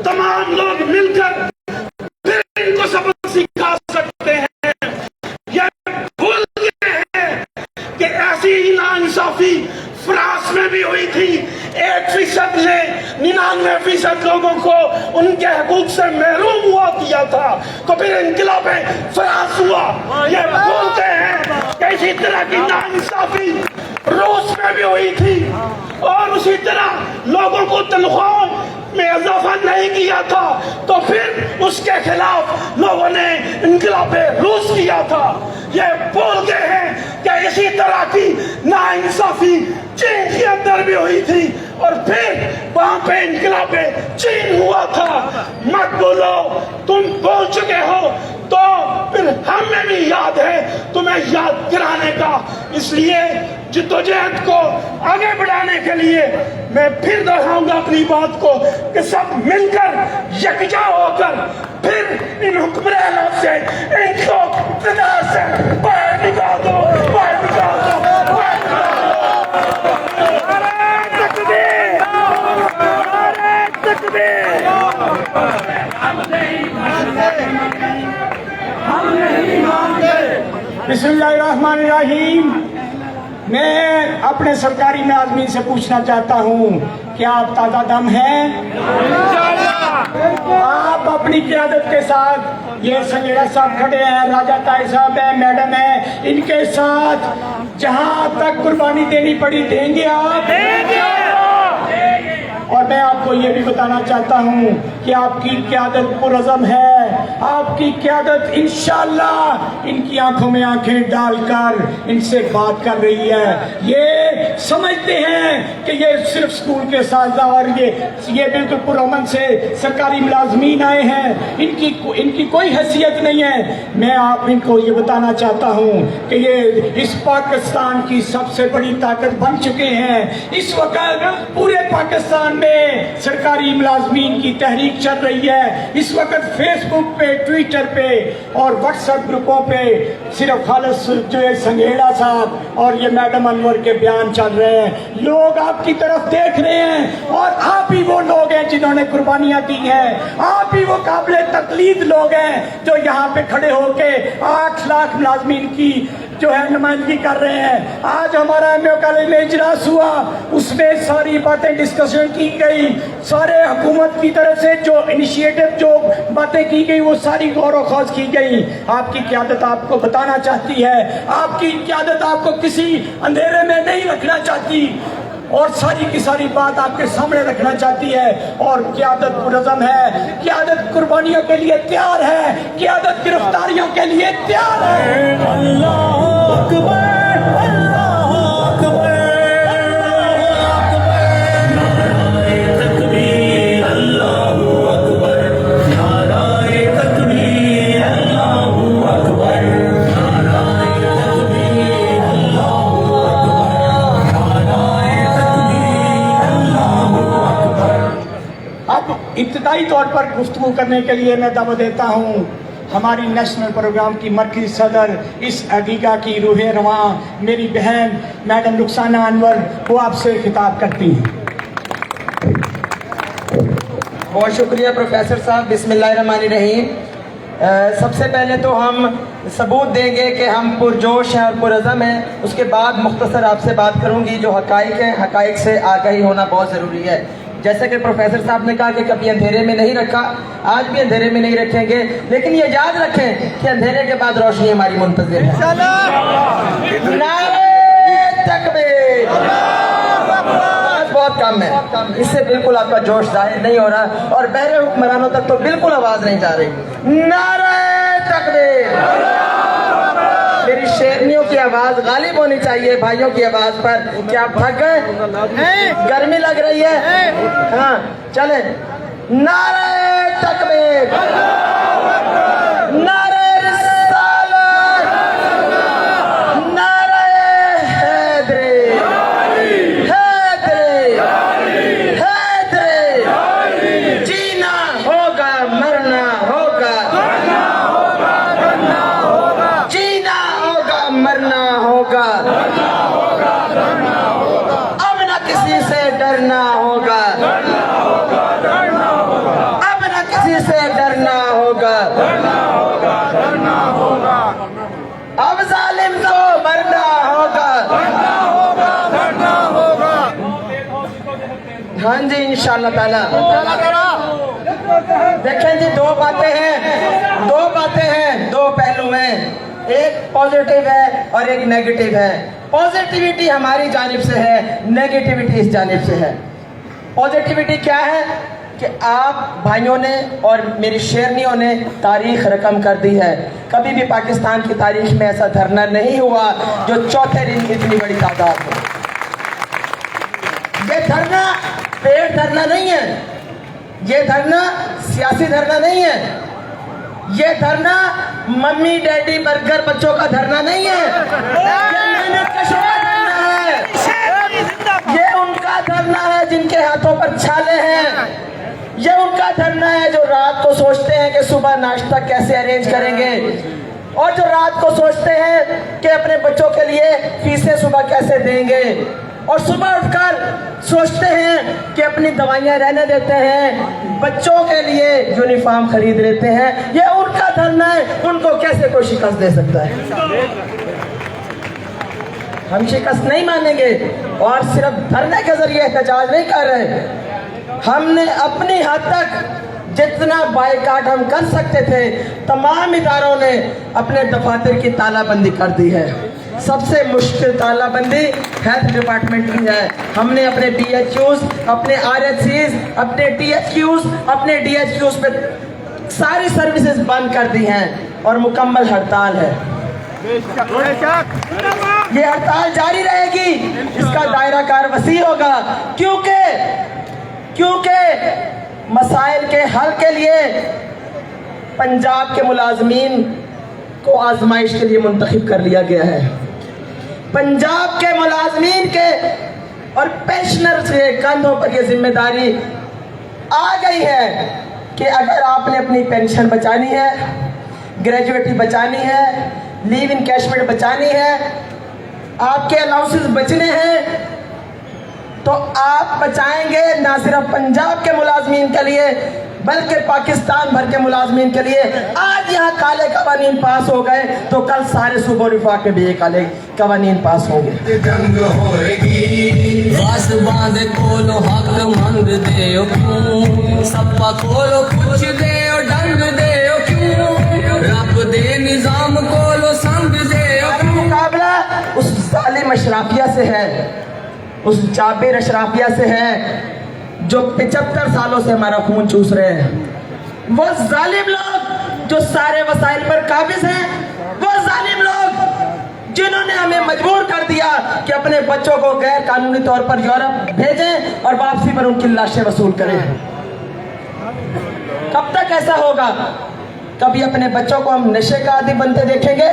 तमाम लोग मिलकर फिर इनको सबक सिखा सकते हैं। ये भूल गए हैं कि ऐसी ही नाइंसाफी फ्रांस में भी हुई थी। 1% ने 99% लोगों को उनके हकूक से महरूम हुआ किया था, तो फिर इनकलाब फ्रांस हुआ। ये बोलते हैं कि इसी तरह की नाइंसाफी रूस में भी हुई थी और उसी तरह लोगों को तनख्वाहों में इजाफा नहीं किया था, तो फिर उसके खिलाफ लोगों ने इनकलाब रूस किया था। ये बोल गए हैं कि इसी तरह की नाइंसाफी चीन के अंदर भी हुई थी और फिर वहां पे इनकलाब चीन हुआ था। मत बोलो, तुम बोल चुके हो तो फिर हमें भी याद है तुम्हें याद कराने का। इसलिए जिद्दोजहद को आगे बढ़ाने के लिए मैं फिर दोहराऊंगा अपनी बात को कि सब मिलकर यकजा होकर फिर इन हुक्मरानों से, इनको इक़्तिदार से बाहर निकाल दो, बाहर निकाल दो, बाहर निकाल दो। नारे तकबीर, नारे तकबीर। बिस्मिल्लाहिर्रहमानिर्रहीम। मैं अपने सरकारी मुलाज़मीन से पूछना चाहता हूँ, क्या आप ताज़ा दम हैं? आप अपनी क़यादत के साथ, ये संगेड़ा साहब खड़े हैं, राजा ताई साहब हैं, मैडम है, इनके साथ जहाँ तक कुर्बानी देनी पड़ी देंगे आप। और मैं आपको ये भी बताना चाहता हूँ कि आपकी क़यादत पुरअज़म है। आपकी क़यादत इंशाअल्लाह इनकी आंखों में आंखें डालकर इनसे बात कर रही है। ये समझते हैं कि ये सिर्फ स्कूल के साज़ा और ये बिल्कुल पुरअमन से सरकारी मुलाज़मीन आए हैं, इनकी कोई हैसियत नहीं है। मैं आप इनको ये बताना चाहता हूँ कि ये इस पाकिस्तान की सबसे बड़ी ताकत बन चुके हैं। इस वक्त पूरे पाकिस्तान में सरकारी मुलाज़मीन की तहरीक चल रही है। इस वक्त फेसबुक पे, ट्विटर पे और व्हाट्सएप ग्रुपों पे सिर्फ खालिस जो है संगेड़ा साहब और ये मैडम अनवर के बयान चल रहे हैं। लोग आपकी तरफ देख रहे हैं और आप ही वो लोग हैं जिन्होंने कुर्बानियां दी हैं। आप ही वो काबिल तकलीद लोग हैं जो यहाँ पे खड़े होके 8 लाख मुलाज़मीन की जो है नुमाइंदगी कर रहे हैं। आज हमारा एमओ कॉलेज में इजलास हुआ, उसमें सारी बातें डिस्कशन की गई, सारे हुकूमत की तरफ से जो इनिशिएटिव जो बातें की गई वो सारी गौर व खौज की गई। आपकी क़यादत आपको बताना चाहती है, आपकी क़यादत आपको किसी अंधेरे में नहीं रखना चाहती और सारी की सारी बात आपके सामने रखना चाहती है। और क़यादत पुरअज़म है, क़यादत कुर्बानियों के लिए तैयार है, क़यादत गिरफ्तारियों के लिए तैयार है। अल्लाह अकबर, अल्लाह अकबर, नारे तकबीर, अल्लाह अकबर, नारे तकबीर, अल्लाह अकबर, नारे तकबीर, अल्लाह अकबर। अब इब्तिदाई तौर पर गुफ्तगू करने के लिए मैं दावत देता हूँ हमारी नेशनल प्रोग्राम की मरकज़ी सदर, इस अकीका की रूह रवां मेरी बहन मैडम रुखसाना अनवर, वो आपसे खिताब करती हैं। बहुत शुक्रिया प्रोफेसर साहब। बिस्मिल्लाहिर्रहमानिर्रहीम। सबसे पहले तो हम सबूत देंगे कि हम पुरजोश हैं और पुरअज़म हैं। उसके बाद मुख्तसर आपसे बात करूंगी। जो हक़ाइक़ हैं, हक़ाइक़ से आगाही होना बहुत ज़रूरी है। जैसे कि प्रोफेसर साहब ने कहा कि कभी अंधेरे में नहीं रखा, आज भी अंधेरे में नहीं रखेंगे, लेकिन ये याद रखें कि अंधेरे के बाद रोशनी हमारी मुंतज़िर है। नारे तकबीर। बहुत कम है, इससे बिल्कुल आपका जोश जाहिर नहीं हो रहा और बहरे हुक्मरानों तक तो बिल्कुल आवाज नहीं जा रही। नारे तकबीर। मेरी शेरनियों की आवाज गालिब होनी चाहिए भाइयों की आवाज पर। क्या आप थक गए? गर्मी लग रही है? हाँ चले। नारे तकबीर, नारे रिसालत, नारे हैदरी, हैदरी, हैदरी। जीना होगा, मरना होगा, जीना होगा, मरना होगा, अब न किसी से डरना होगा। जी इंशाअल्लाह ताला। देखें जी, दो बातें हैं, दो पहलू हैं, एक पॉजिटिव है और एक नेगेटिव है। पॉजिटिविटी हमारी जानिब से है, नेगेटिविटी इस जानिब से है। पॉजिटिविटी क्या है कि आप भाइयों ने और मेरी शेरनियों ने तारीख रकम कर दी है। कभी भी पाकिस्तान की तारीख में ऐसा धरना नहीं हुआ जो चौथे दिन इतनी बड़ी तादाद है। ये धरना पेड़ धरना नहीं है, ये धरना सियासी धरना नहीं है, ये धरना मम्मी डैडी बर्गर बच्चों का धरना नहीं है, ये मेहनत कशों का धरना है। ये उनका धरना है जिनके हाथों पर छाले हैं। ये उनका धरना है जो रात को सोचते हैं कि सुबह नाश्ता कैसे अरेंज करेंगे, और जो रात को सोचते हैं कि अपने बच्चों के लिए फीसें सुबह कैसे देंगे, और सुबह उठकर सोचते हैं कि अपनी दवाइयां रहने देते हैं, बच्चों के लिए यूनिफॉर्म खरीद लेते हैं। ये उनका धरना है, उनको कैसे कोई शिकस्त दे सकता है? हम शिकस्त नहीं मानेंगे और सिर्फ धरने के जरिए एहतजाज नहीं कर रहे। हमने अपनी हद तक जितना बाइकाट हम कर सकते थे, तमाम इदारों ने अपने दफातर की तालाबंदी कर दी है। सबसे मुश्किल तालाबंदी हेल्थ डिपार्टमेंट की है। हमने अपने BHUs, अपने RHCs, अपने THQs, अपने DHQs पे सारी सर्विसेज बंद कर दी हैं और मुकम्मल हड़ताल है। ये हड़ताल जारी रहेगी, इसका दायरा कार वसी होगा, क्योंकि मसाइल के हल के लिए पंजाब के मुलाजमीन को आजमाइश के लिए मुंतखब कर लिया गया है। पंजाब के मुलाजमीन के और पेंशनर के कंधों पर यह जिम्मेदारी आ गई है कि अगर आपने अपनी पेंशन बचानी है, ग्रेजुएटी बचानी है, लीव इनकैशमेंट बचानी है, आपके अलाउंसेस बचने हैं, तो आप बचाएंगे ना सिर्फ पंजाब के मुलाजमीन के लिए बल्कि पाकिस्तान भर के मुलाजमीन के लिए। आज यहाँ काले कवानीन पास हो गए तो कल सारे सूबों विफाक में भी ये काले कवानीन पास होंगे। मुकाबला उस जालिम अशराफिया से है, उस जाबिर अशराफिया से है जो 75 सालों से हमारा खून चूस रहे हैं। वो जालिम लोग जो सारे वसाइल पर काबिज हैं, वो जालिम लोग जिन्होंने हमें मजबूर कर दिया कि अपने बच्चों को गैर कानूनी तौर पर यूरोप भेजें और वापसी पर उनकी लाशें वसूल करें। कब तक ऐसा होगा? कभी अपने बच्चों को हम नशे का आदी बनते देखेंगे,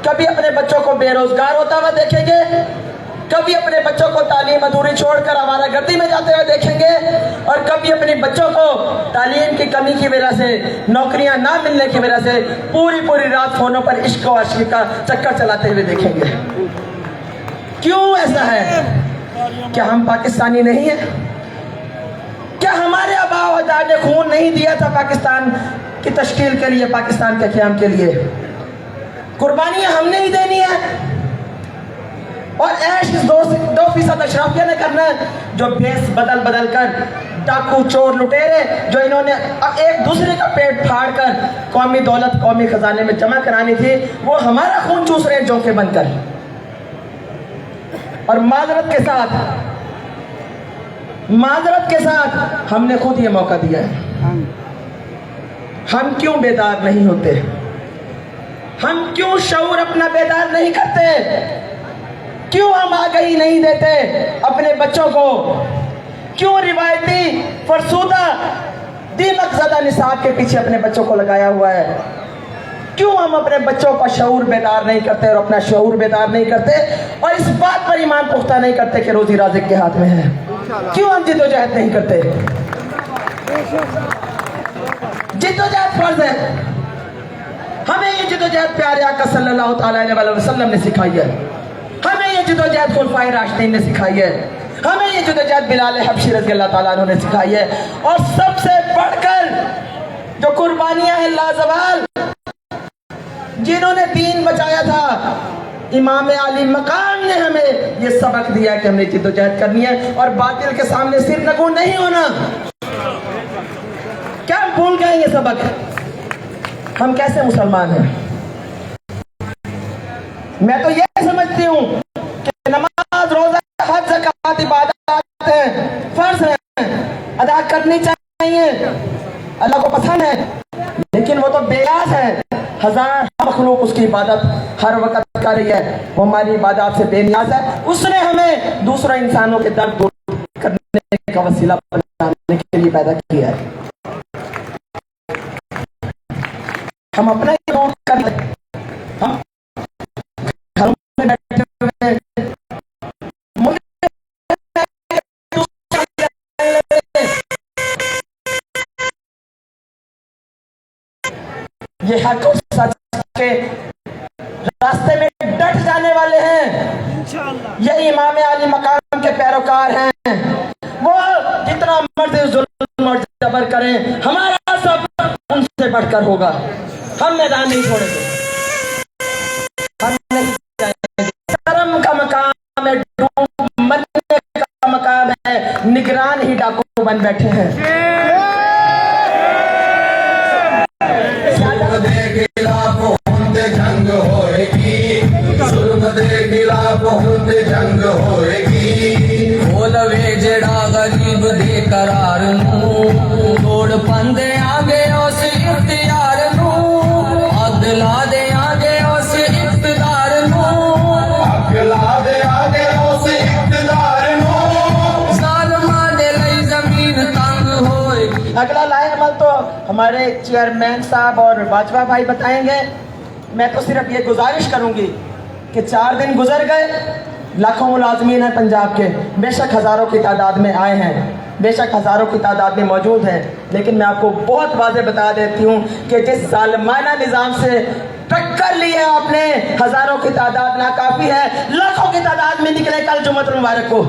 कभी अपने बच्चों को बेरोजगार होता हुआ देखेंगे, कभी अपने बच्चों को तालीम अधूरी छोड़कर आवारागर्दी में जाते हुए देखेंगे, और कभी अपने बच्चों को तालीम की कमी की वजह से, नौकरियां ना मिलने की वजह से पूरी रात फोनों पर इश्क और आशिकी का चक्कर चलाते हुए देखेंगे। क्यों ऐसा है? क्या हम पाकिस्तानी नहीं है? क्या हमारे आबा व अजदाद ने खून नहीं दिया था पाकिस्तान की तश्कील के लिए, पाकिस्तान के क़याम के लिए? कुर्बानियां हमने ही देनी है और ऐश 2% अशराफिया ने करना है, जो भेस बदल कर डाकू चोर लुटेरे जो इन्होंने अब एक दूसरे का पेट फाड़ कर कौमी दौलत कौमी खजाने में जमा करानी थी, वो हमारा खून चूस रहे जोंके बनकर। और माजरत के साथ हमने खुद ये मौका दिया है। हम क्यों बेदार नहीं होते? हम क्यों शऊर अपना बेदार नहीं करते? क्यों हम आगाही नहीं देते अपने बच्चों को? क्यों रिवायती फरसूदा दीमक ज़दा निसाब के पीछे अपने बच्चों को लगाया हुआ है? क्यों हम अपने बच्चों का शऊर बेदार नहीं करते और अपना शऊर बेदार नहीं करते और इस बात पर ईमान पुख्ता नहीं करते कि रोजी राज़िक के हाथ में है? क्यों हम जिद्दोजहद नहीं करते? जिद्दोजहद फर्ज है। हमें ये जिद्दोजहद प्यारे आका सल्लल्लाहु अलैहि वसल्लम ने सिखाई है। हमें ये जिद्दोजहद खुलफाए राशिदीन ने सिखाई है। हमें ये जिद्दोजहद बिलाल हबशी रज़ी अल्लाह ताला अन्हु ने सिखाई है। और सबसे बढ़कर जो कुर्बानियां हैं लाजवाल, जिन्होंने दीन बचाया था, इमाम आली मकाम ने हमें ये सबक दिया कि हमने जिद्दोजहद करनी है और बातिल के सामने सिर नगू नहीं होना। क्या हम भूल गए ये सबक? हम कैसे मुसलमान हैं? मैं तो ये समझती हूँ कि नमाज, रोजा, हज, ज़कात इबादत है, फर्ज है, अदा करनी चाहिए, अल्लाह को पसंद है, लेकिन वो तो बेयास है। हजार मखलूक उसकी इबादत हर वक्त कर रही है, वो हमारी इबादत से बेनियाज है। उसने हमें दूसरे इंसानों के दर्द दूर करने का वसीला बनाने के लिए पैदा किया है। हम अपना ही दूर कर ले, हम घरों में बैठे हुए ये हक और सच के रास्ते में डट जाने वाले हैं। ये इमाम आली मकाम के पैरोकार हैं। वो जितना मर्जी जुल्म और जबर करें, हमारा सब उनसे बढ़कर होगा। हम मैदान नहीं छोड़ेंगे, हम नहीं जाएंगे। शर्म का मकाम है, डूब मरने का मकाम है, निगरान ही डाकू बन बैठे हैं। जंग होएगी, जुल्म दे खिलाफ हुंद जंग होएगी। बोलवे जेड़ा गरीब दे करार नूं, तोड़ पंदे आगे उस इख्तियार नूं, अगला दे आगे उस इख्तिदार नूं, अगला दे आगे उस इख्तिदार नूं। जालिमा दे लई जमीन तंग होएगी। अगला लाइन अमल तो हमारे चेयरमैन साहब और बाजवा भाई बताएंगे। मैं तो सिर्फ ये गुजारिश करूंगी कि 4 दिन गुजर गए, लाखों मुलाजमीन हैं पंजाब के, बेशक हज़ारों की तादाद में आए हैं, बेशक हज़ारों की तादाद में मौजूद हैं, लेकिन मैं आपको बहुत वाज़ेह बता देती हूँ कि जिस जालिमाना निज़ाम से टक्कर ली है आपने, हज़ारों की तादाद नाकाफ़ी है, लाखों की तादाद में निकले कल जुम्मतुल मुबारक को।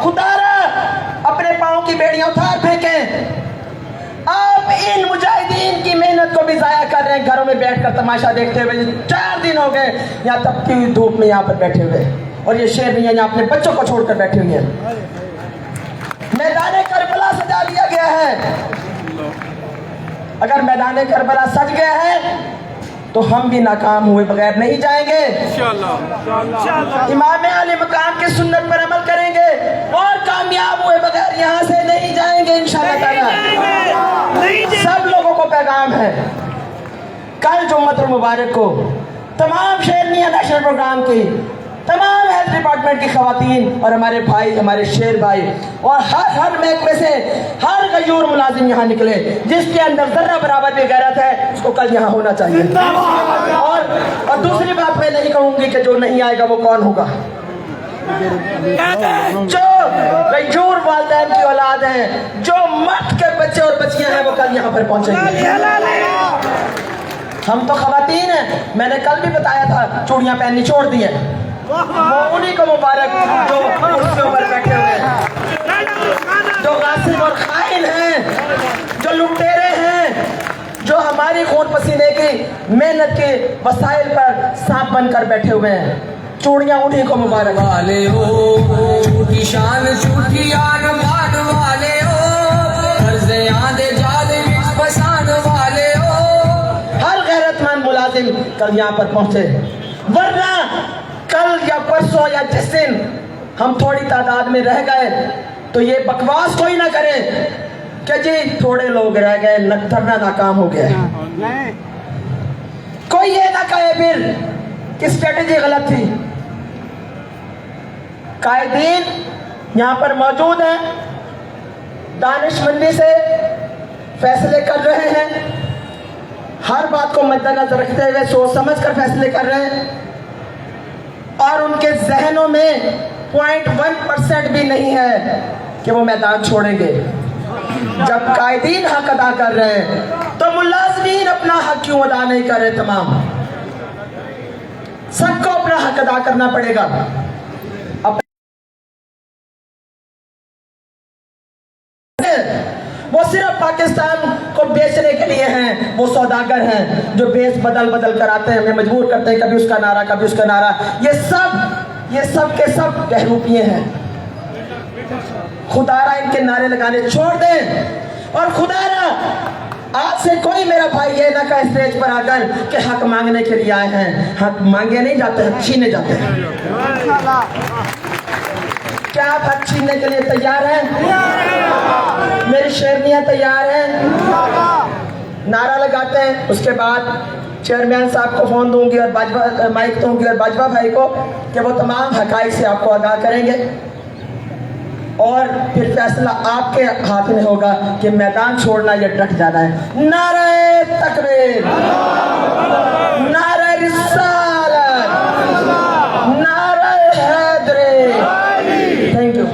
खुदारा अपने पाँव की बेड़ियाँ उतार फेंकें। आप इन मुजाहिदीन की मेहनत को भी जाया कर रहे हैं, घरों में बैठकर तमाशा देखते हुए। 4 दिन हो गए यहाँ तपती हुई धूप में यहाँ पर बैठे हुए, और ये शेर भी यहाँ अपने बच्चों को छोड़कर बैठे हुए हैं। मैदान करबला सजा लिया गया है। अगर मैदान करबला सज गया है तो हम भी नाकाम हुए बगैर नहीं जाएंगे। इमाम आली मकाम की सुन्नत पर अमल करेंगे और कामयाब हुए बगैर यहाँ से नहीं जाएंगे इंशाअल्लाह ताला। सब लोगों को पैगाम है, कल जुम्मतुल मुबारक को तमाम शेरनिया नेशनल प्रोग्राम की, तमाम हेल्थ डिपार्टमेंट की खवातीन और हमारे भाई, हमारे शेर भाई और हर महकमे से हर गयूर मुलाजिम यहाँ निकले, जिसके अंदर जर्रा बराबर भी गैरत है, उसको कल यहाँ होना चाहिए। और दूसरी बात मैं नहीं कहूँगी कि जो नहीं आएगा वो कौन होगा। जो गयूर वालिदैन की औलाद है, जो मर्द के बच्चे और बच्चियां हैं, वो कल यहाँ पर पहुँचेंगे। हम तो खवातीन हैं, मैंने कल भी बताया था, चूड़ियाँ पहननी छोड़ दी है। वो उन्हीं को मुबारक जो कुर्सियों पर बैठे हुए हैं, जो गासिब और खाइन हैं, जो लुटेरे हैं, जो हमारी खून पसीने की मेहनत के वसाइल पर सांप बनकर बैठे हुए हैं। चूड़ियां उन्हीं को मुबारक वाले हो, झूठी शान झूठी आन मान वाले हो, कर्ज़े आंदे जादे विच पसान वाले हो। हर गैरतमंद मुलाजिम कल यहाँ पर पहुंचे, वरना कल या परसों या जिस दिन हम थोड़ी तादाद में रह गए तो ये बकवास कोई ना करे कि जी थोड़े लोग रह गए, धरना नाकाम हो गया। कोई ये ना कहे फिर कि स्ट्रेटेजी गलत थी। कायदीन यहाँ पर मौजूद हैं, दानिशमंदी से फैसले कर रहे हैं, हर बात को मद्देनजर रखते हुए सोच समझ कर फैसले कर रहे हैं, और उनके जहनों में 0.1% भी नहीं है कि वो मैदान छोड़ेंगे। जब कायदीन हक अदा कर रहे हैं तो मुलाजमीन अपना हक क्यों अदा नहीं कर रहे? तमाम सबको अपना हक अदा करना पड़ेगा। वो सिर्फ पाकिस्तान को बेचने के लिए हैं वो सौदागर हैं, जो बेच बदल बदल कर आते हैं, हमें मजबूर करते हैं, कभी उसका नारा कभी उसका नारा। ये सब के सब बहरूपिये हैं। खुदारा इनके नारे लगाने छोड़ दें। और खुदारा आज से कोई मेरा भाई ये ना कहे स्टेज पर आकर कि हक मांगने के लिए आए हैं। हक मांगे नहीं जाते, हक छीने जाते हैं। क्या आप हक छीनने के लिए तैयार हैं? मेरी शेरनियां तैयार हैं? नारा लगाते हैं। उसके बाद चेयरमैन साहब को फोन दूंगी और बाजवा माइक दूंगी और बाजवा भाई को कि वो तमाम हकाइक से आपको आगाह करेंगे और फिर फैसला आपके हाथ में होगा कि मैदान छोड़ना या डट जाना है। नारे तकबीर, नारे रिसालत, नारे हैदरी। Thank you.